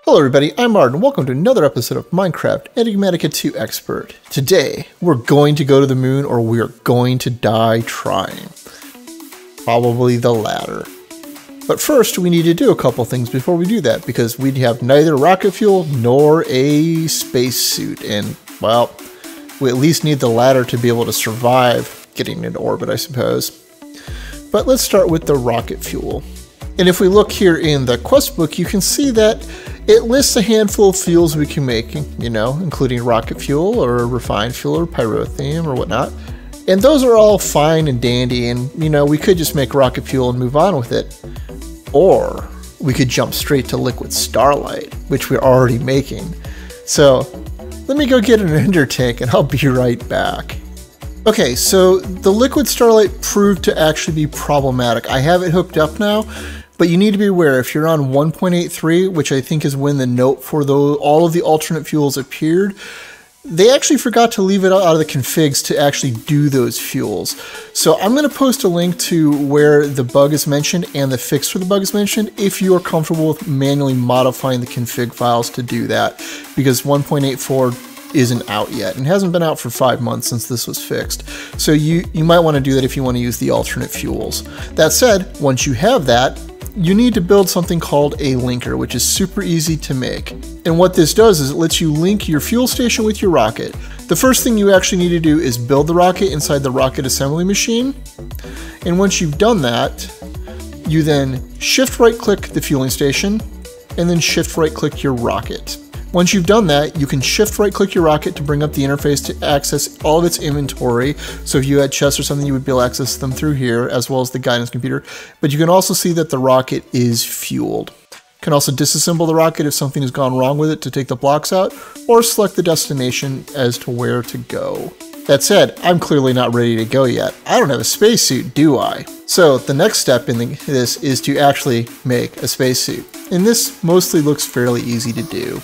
Hello everybody, I'm Martin. Welcome to another episode of Minecraft Enigmatica 2 Expert. Today, we're going to go to the moon or we're going to die trying. Probably the latter. But first, we need to do a couple things before we do that, because we have neither rocket fuel nor a spacesuit, and, well, we at least need the latter to be able to survive getting into orbit, I suppose. But let's start with the rocket fuel. And if we look here in the quest book, you can see that it lists a handful of fuels we can make, you know, including rocket fuel or refined fuel or pyrotheum or whatnot. And those are all fine and dandy, and, you know, we could just make rocket fuel and move on with it. Or we could jump straight to liquid Starlight, which we're already making. So let me go get an ender tank and I'll be right back. Okay, so the liquid Starlight proved to actually be problematic. I have it hooked up now, but you need to be aware if you're on 1.83, which I think is when the note for all of the alternate fuels appeared, they actually forgot to leave it out of the configs to actually do those fuels. So I'm going to post a link to where the bug is mentioned and the fix for the bug is mentioned if you are comfortable with manually modifying the config files to do that, because 1.84 isn't out yet and hasn't been out for 5 months since this was fixed. So you might want to do that if you want to use the alternate fuels. That said, once you have that, you need to build something called a linker, which is super easy to make. And what this does is it lets you link your fuel station with your rocket. The first thing you actually need to do is build the rocket inside the rocket assembly machine. And once you've done that, you then shift right click the fueling station and then shift right click your rocket. Once you've done that, you can shift right click your rocket to bring up the interface to access all of its inventory. So if you had chests or something, you would be able to access them through here, as well as the guidance computer. But you can also see that the rocket is fueled. You can also disassemble the rocket if something has gone wrong with it to take the blocks out, or select the destination as to where to go. That said, I'm clearly not ready to go yet. I don't have a spacesuit, do I? So the next step in this is to actually make a spacesuit. And this mostly looks fairly easy to do.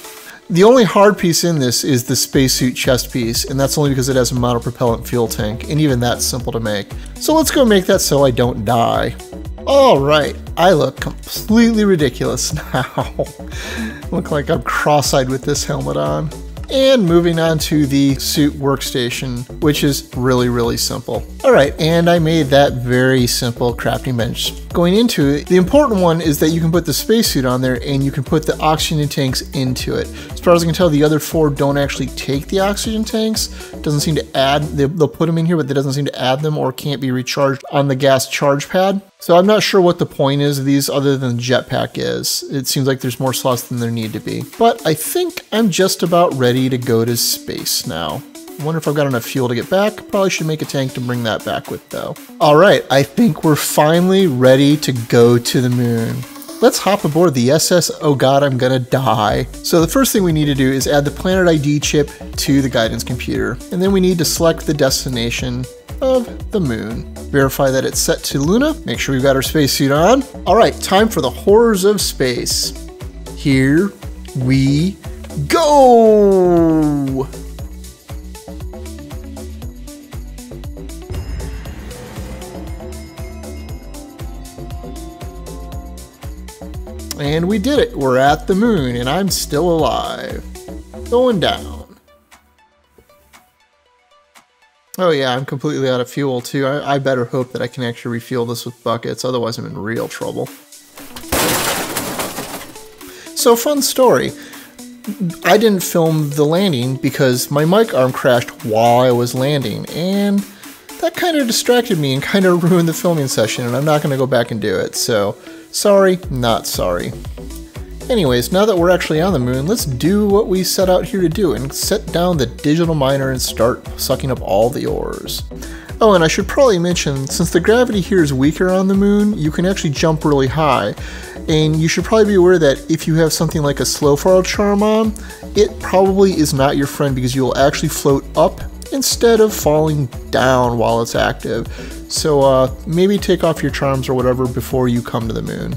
The only hard piece in this is the spacesuit chest piece, and that's only because it has a monopropellant fuel tank, and even that's simple to make. So let's go make that so I don't die. Alright, I look completely ridiculous now. Look like I'm cross-eyed with this helmet on. And moving on to the suit workstation, which is really, really simple. Alright, and I made that very simple crafting bench. Going into it, the important one is that you can put the spacesuit on there and you can put the oxygen tanks into it. As far as I can tell, the other four don't actually take the oxygen tanks. Doesn't seem to add, they'll put them in here, but that doesn't seem to add them or can't be recharged on the gas charge pad. So I'm not sure what the point is of these other than the jetpack is. It seems like there's more slots than there need to be. But I think I'm just about ready to go to space now. I wonder if I've got enough fuel to get back. Probably should make a tank to bring that back with though. Alright, I think we're finally ready to go to the moon. Let's hop aboard the SS Oh God, I'm Gonna Die. So the first thing we need to do is add the planet ID chip to the guidance computer. And then we need to select the destination of the moon. Verify that it's set to Luna. Make sure we've got our spacesuit on. Alright, time for the horrors of space. Here we go! And we did it. We're at the moon and I'm still alive. Going down. Oh yeah, I'm completely out of fuel too. I better hope that I can actually refuel this with buckets, otherwise I'm in real trouble. So fun story. I didn't film the landing because my mic arm crashed while I was landing, and that kind of distracted me and kind of ruined the filming session, and I'm not going to go back and do it, so sorry, not sorry. Anyways, now that we're actually on the moon, let's do what we set out here to do and set down the digital miner and start sucking up all the ores. Oh, and I should probably mention, since the gravity here is weaker on the moon, you can actually jump really high. And you should probably be aware that if you have something like a slow fall charm on, it probably is not your friend because you'll actually float up instead of falling down while it's active. So maybe take off your charms or whatever before you come to the moon.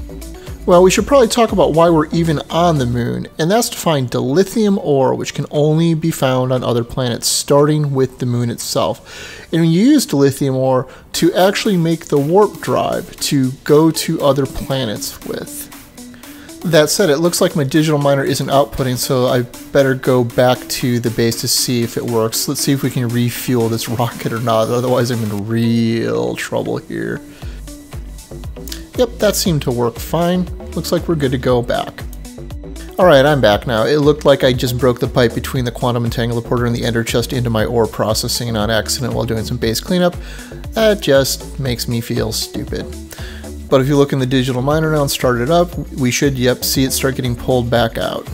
Well, we should probably talk about why we're even on the moon, and that's to find dilithium ore, which can only be found on other planets, starting with the moon itself. And you use dilithium ore to actually make the warp drive to go to other planets with. That said, it looks like my digital miner isn't outputting, so I better go back to the base to see if it works. Let's see if we can refuel this rocket or not, otherwise I'm in real trouble here. Yep, that seemed to work fine. Looks like we're good to go back. Alright, I'm back now. It looked like I just broke the pipe between the quantum entangler porter and the ender chest into my ore processing on accident while doing some base cleanup. That just makes me feel stupid. But if you look in the digital miner now and start it up, we should, see it start getting pulled back out.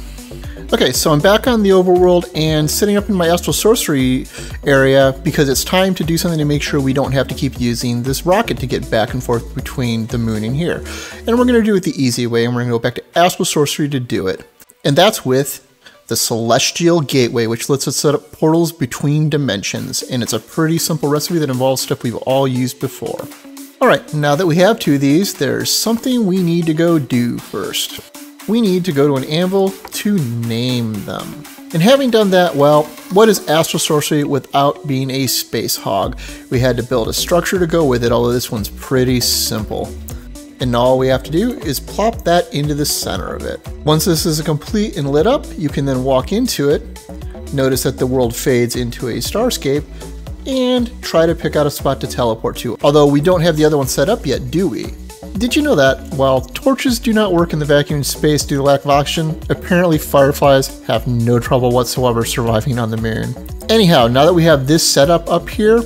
Okay, so I'm back on the overworld and sitting up in my Astral Sorcery area because it's time to do something to make sure we don't have to keep using this rocket to get back and forth between the moon and here. And we're going to do it the easy way, and we're going to go back to Astral Sorcery to do it. And that's with the Celestial Gateway, which lets us set up portals between dimensions. And it's a pretty simple recipe that involves stuff we've all used before. Alright, now that we have two of these, there's something we need to go do first. We need to go to an anvil to name them. And having done that, well, what is Astral Sorcery without being a space hog? We had to build a structure to go with it, although this one's pretty simple. And all we have to do is plop that into the center of it. Once this is complete and lit up, you can then walk into it. Notice that the world fades into a starscape, and try to pick out a spot to teleport to. Although we don't have the other one set up yet, do we? Did you know that while torches do not work in the vacuum space due to lack of oxygen, apparently fireflies have no trouble whatsoever surviving on the moon? Anyhow, now that we have this setup up here,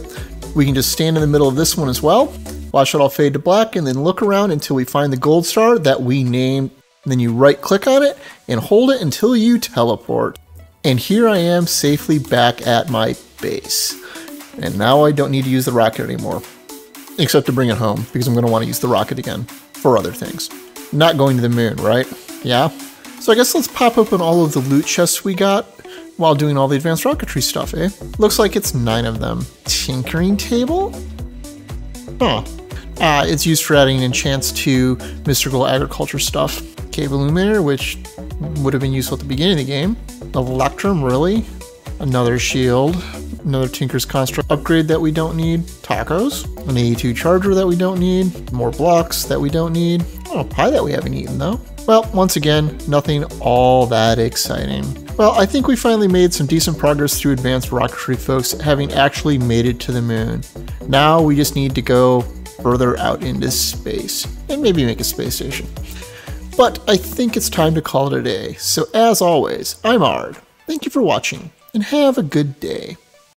we can just stand in the middle of this one as well, watch it all fade to black, and then look around until we find the gold star that we named. Then you right click on it and hold it until you teleport. And here I am safely back at my base. And now I don't need to use the rocket anymore, except to bring it home, because I'm going to want to use the rocket again for other things. Not going to the moon, right? Yeah? So I guess let's pop open all of the loot chests we got while doing all the advanced rocketry stuff, eh? Looks like it's 9 of them. Tinkering table? Huh. It's used for adding enchants to mystical agriculture stuff. Cave illuminator, which would have been useful at the beginning of the game. Electrum, really? Another shield. Another Tinker's Construct upgrade that we don't need. Tacos. An AE2 charger that we don't need. More blocks that we don't need. Oh, pie that we haven't eaten though. Well, once again, nothing all that exciting. Well, I think we finally made some decent progress through advanced rocketry, folks, having actually made it to the moon. Now we just need to go further out into space and maybe make a space station. But I think it's time to call it a day. So as always, I'm Ard. Thank you for watching and have a good day.